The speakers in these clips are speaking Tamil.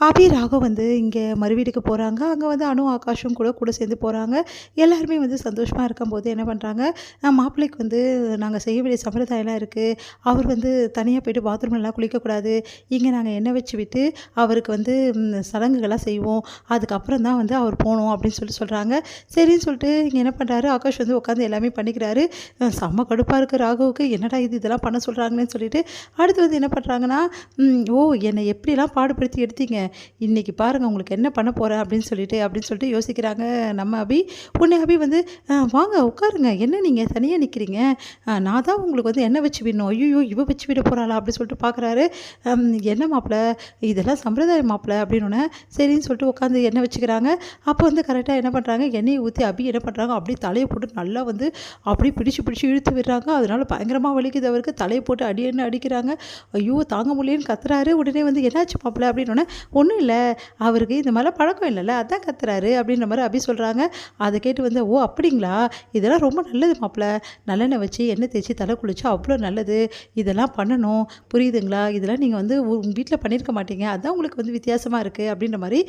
அபி, ராகவ் வந்து இங்கே மறு வீட்டுக்கு போகிறாங்க. அங்கே வந்து அனு, ஆகாஷும் கூட சேர்ந்து போகிறாங்க. எல்லாருமே வந்து சந்தோஷமாக இருக்கும்போது என்ன பண்ணுறாங்க, மாப்பிள்ளைக்கு வந்து நாங்கள் செய்ய வேண்டிய சம்பிரதாயம்லாம் இருக்குது. அவர் வந்து தனியாக போயிட்டு பாத்ரூம்லலாம் குளிக்கக்கூடாது. இங்கே நாங்கள் எண்ணெய் வச்சு விட்டு அவருக்கு வந்து சடங்குகள்லாம் செய்வோம். அதுக்கப்புறம் தான் வந்து அவர் போகணும் அப்படின்னு சொல்கிறாங்க. சரின்னு சொல்லிட்டு இங்கே என்ன பண்ணுறாரு, ஆகாஷ் வந்து உட்காந்து எல்லாமே பண்ணிக்கிறாரு. செம்ம கடுப்பாக இருக்குது ராகவுக்கு. என்னடா இது, இதெல்லாம் பண்ண சொல்கிறாங்களேன்னு சொல்லிட்டு அடுத்து வந்து என்ன பண்ணுறாங்கன்னா, ஓ, என்னை எப்படிலாம் பாடுபடுத்தி எடுத்தீங்க, இன்றைக்கி பாருங்கள் உங்களுக்கு என்ன பண்ண போகிறேன் அப்படின்னு சொல்லிட்டு யோசிக்கிறாங்க நம்ம அபி. உடனே அபி வந்து வாங்க உட்காருங்க, என்ன நீங்கள் தனியாக நிற்கிறீங்க, நான் தான் உங்களுக்கு வந்து எண்ணெய் வச்சு விடணும். ஐயோ, இவ வச்சு விட போகிறாளா அப்படின்னு சொல்லிட்டு பார்க்குறாரு. என்ன மாப்பிள்ள, இதெல்லாம் சம்பிரதாயம் மாப்பிள்ள அப்படின்னோடனே சரின்னு சொல்லிட்டு உட்காந்து எண்ணெய் வச்சுக்கிறாங்க. அப்போ வந்து கரெக்டாக என்ன பண்ணுறாங்க, எண்ணெயை ஊற்றி அபி என்ன பண்ணுறாங்க, அப்படியே தலையை போட்டு நல்லா வந்து அப்படியே பிடிச்சி இழுத்து விடுறாங்க. அதனால பயங்கரமாக வலிக்குது அவருக்கு. தலையை போட்டு அடிக்கிறாங்க. ஐயோ தாங்க முடியலன்னு கத்துறாரு. உடனே வந்து என்னாச்சு மாப்பிள்ள அப்படின்னோடனே, ஒன்றும் இல்லை, அவருக்கு இந்த மாதிரிலாம் பழக்கம் இல்லைல்ல, அதான் கத்துறாரு அப்படின்ற மாதிரி அபி சொல்கிறாங்க. அதை கேட்டு வந்து, ஓ அப்படிங்களா, இதெல்லாம் ரொம்ப நல்லது மாப்பிள்ள, நல்லெண்ணெய் வச்சு எண்ணெய் தேய்ச்சி தலை குளிச்சா அவ்வளோ நல்லது, இதெல்லாம் பண்ணணும் புரியுதுங்களா, இதெல்லாம் நீங்கள் வந்து வீட்டில் பண்ணியிருக்க மாட்டீங்க, அதுதான் உங்களுக்கு வந்து வித்தியாசமாக இருக்குது அப்படின்ற மாதிரி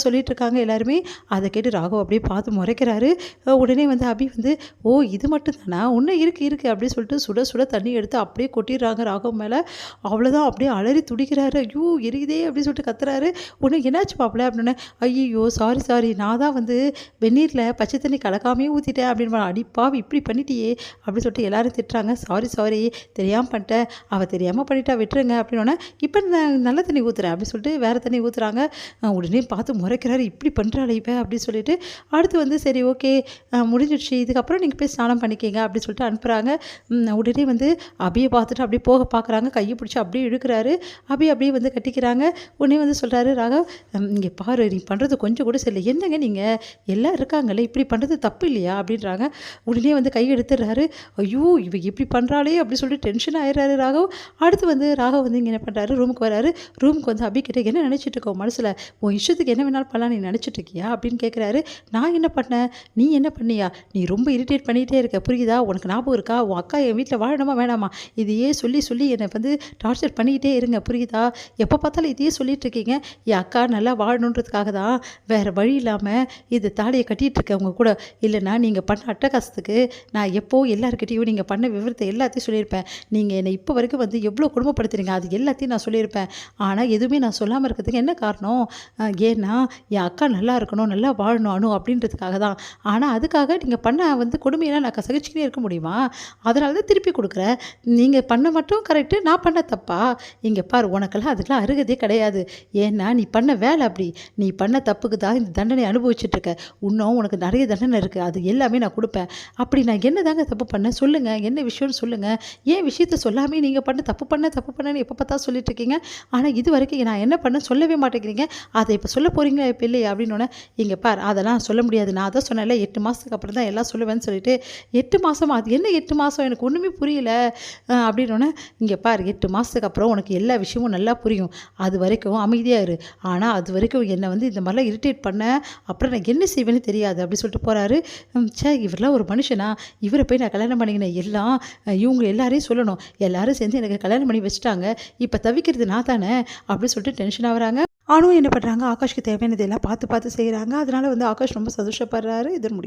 சொல்லிட்டு இருக்காங்க எல்லாருமே. அதை கேட்டு ராகவ் அப்படியே பார்த்து முறைக்கிறாரு. உடனே வந்து அபி வந்து, ஓ இது மட்டும் தானா, இன்னும் இருக்குது அப்படின்னு சொல்லிட்டு சுட சுட தண்ணி எடுத்து அப்படியே கொட்டிடுறாங்க ராகவ் மேலே. அவ்வளோதான், அப்படியே அலறி துடிக்கிறாரு. ஐயோ எரியுதே அப்படின்னு சொல்லிட்டு கத்துறாரு. உனக்கு என்னாச்சு மாப்பிள்ள அப்படின்னே, ஐயோ சாரி, நான் தான் வந்து வெந்நீரில் பச்சை தண்ணி கலக்காமே ஊற்றிட்டேன் அப்படின்னு. அடிப்பாவி இப்படி பண்ணிட்டியே அப்படின்னு சொல்லிட்டு எல்லாரும் திட்டுறாங்க. சாரி தெரியாமல் பண்ணிட்டேன், அவள் தெரியாமல் பண்ணிட்டா விட்டுருங்க அப்படின்னோடனே, இப்போ நான் நல்ல தண்ணி ஊற்றுறேன் அப்படின்னு சொல்லிட்டு வேறு தண்ணி ஊற்றுறாங்க. உடனே பார்த்து முறைக்கிறாரு, இப்படி பண்ணுறாள் இவன் அப்படின்னு சொல்லிட்டு. அடுத்து வந்து சரி ஓகே முடிஞ்சிடுச்சு, இதுக்கப்புறம் நீங்கள் போய் ஸ்நானம் பண்ணிக்கிங்க அப்படின்னு சொல்லிட்டு அனுப்புகிறாங்க. உடனே வந்து அபியை பார்த்துட்டு அப்படியே போக பார்க்குறாங்க. கையை பிடிச்சி அப்படியே இழுக்கிறாரு. அப்படியே வந்து கட்டிக்கிறாங்க. உடனே வந்து சொல்கிறாரு ராகவ், இங்கே பாரு, நீ பண்ணுறது கொஞ்சம் கூட சரியில்லை, என்னங்க நீங்கள் எல்லாம் இருக்காங்களே, இப்படி பண்ணுறது தப்பு இல்லையா அப்படின்றாங்க. உடனே வந்து கை எடுத்துடுறாரு. ஐயோ இவ இப்படி பண்ணுறாளே அப்படின்னு சொல்லிட்டு டென்ஷன் ஆயிடுறாரு ராகவ். அடுத்து வந்து ராகவ் வந்து இங்கே என்ன பண்ணுறாரு, ரூமுக்கு வராரு. ரூமுக்கு வந்து அபி கிட்ட, என்ன நினச்சிட்டு இருக்கோம் மனசில், உன் இஷ்டத்துக்கு என்ன வேணாலும் பண்ணலாம் நீ நினச்சிட்டு இருக்கியா அப்படின்னு கேட்குறாரு. நான் என்ன பண்ணேன், நீ என்ன பண்ணியா, நீ ரொம்ப இரிட்டேட் பண்ணிகிட்டே இருக்க புரியுதா, உனக்கு ஞாபகம் இருக்கா, உன் அக்கா என் வீட்டில் வாழணுமா வேணாமா, இதையே சொல்லி என்னை வந்து டார்ச்சர் பண்ணிக்கிட்டே இருங்க புரியுதா, எப்போ பார்த்தாலும் இதையே சொல்லிட்டு இருக்கீங்க, என் அக்கா நல்லா வாழணுன்றதுக்காக தான் வேறு வழி இல்லாமல் இது தாலியை கட்டிகிட்டு இருக்கேன் உங்கள் கூட, இல்லைனா நீங்கள் பண்ண அட்டகாசத்துக்கு நான் எப்போ எல்லாருக்கிட்டையும் நீங்கள் பண்ண விவரத்தை எல்லாத்தையும் சொல்லியிருப்பேன், நீங்கள் என்னை இப்போ வரைக்கும் வந்து எவ்வளோ குடும்பப்படுத்துறீங்க அது எல்லாத்தையும் நான் சொல்லியிருப்பேன், ஆனால் எதுவுமே நான் சொல்லாமல் இருக்கிறதுக்கு என்ன காரணம், ஏன்னா என் அக்கா நல்லா இருக்கணும் நல்லா வாழணும் அனு அப்படின்றதுக்காக தான், ஆனால் அதுக்காக நீங்கள் பண்ண வந்து கொடுமையெல்லாம் நான் சகிச்சுக்கினே இருக்க முடியுமா, அதனால தான் திருப்பி கொடுக்குறேன், நீங்கள் பண்ண மட்டும் கரெக்டு, நான் பண்ண தப்பா, இங்கே பார் உனக்கெல்லாம் அதுக்கெல்லாம் அருகதே கிடையாது, ஏன்னா நீ பண்ண வேலை அப்படி, நீ பண்ண தப்புக்கு தான் இந்த தண்டனை அனுபவிச்சுட்ருக்க, இன்னும் உனக்கு நிறைய தண்டனை இருக்குது, அது எல்லாமே நான் கொடுப்பேன், அப்படி நான் என்ன தாங்க தப்பு பண்ணேன் சொல்லுங்கள், என்ன விஷயம்னு சொல்லுங்கள், ஏன் விஷயத்த சொல்லாமே நீங்கள் பண்ண தப்பு பண்ணேன்னு எப்போ பார்த்தா சொல்லிட்டு இருக்கீங்க, ஆனால் இது வரைக்கும் நான் என்ன பண்ண சொல்லவே மாட்டேங்கிறீங்க, அதை இப்போ சொல்ல போகிறீங்களா இப்போ இல்லையா அப்படின்னோடனே, இங்கே பார் அதெல்லாம் சொல்ல முடியாது, நான் அதான் சொன்னேன்ல 8 மாதத்துக்கு அப்புறம் தான் எல்லாம் சொல்லுவேன்னு சொல்லிட்டு, 8 மாதம் அது என்ன 8 மாதம் எனக்கு ஒன்றுமே புரியல அப்படின்னோடனே, இங்கே பார் 8 மாதத்துக்கு அப்புறம் உனக்கு எல்லா விஷயமும் நல்லா புரியும், அது வரைக்கும் அமைதியாக இரு, ஆனால் அது வரைக்கும் என்னை வந்து இந்த மாதிரிலாம் இரிட்டேட் பண்ண அப்புறம் நான் என்ன செய்வேன்னு தெரியாது அப்படி சொல்லிட்டு போகிறாரு. இவரெலாம் ஒரு மனுஷனா, இவரை போய் நான் கல்யாணம் பண்ணிக்கினேன் எல்லாம் இவங்க எல்லாரையும் சொல்லணும், எல்லாரும் சேர்ந்து எனக்கு கல்யாணம் பண்ணி வச்சுட்டாங்க, இப்போ தவிக்கிறது நான் தானே அப்படின்னு சொல்லிட்டு டென்ஷன் ஆகுறாங்க. ஆனும் என்ன பண்ணுறாங்க, ஆகாஷ்க்கு தேவையானது எல்லாம் பார்த்து செய்கிறாங்க. அதனால வந்து ஆகாஷ் ரொம்ப சந்தோஷப்படுறாரு. இதன்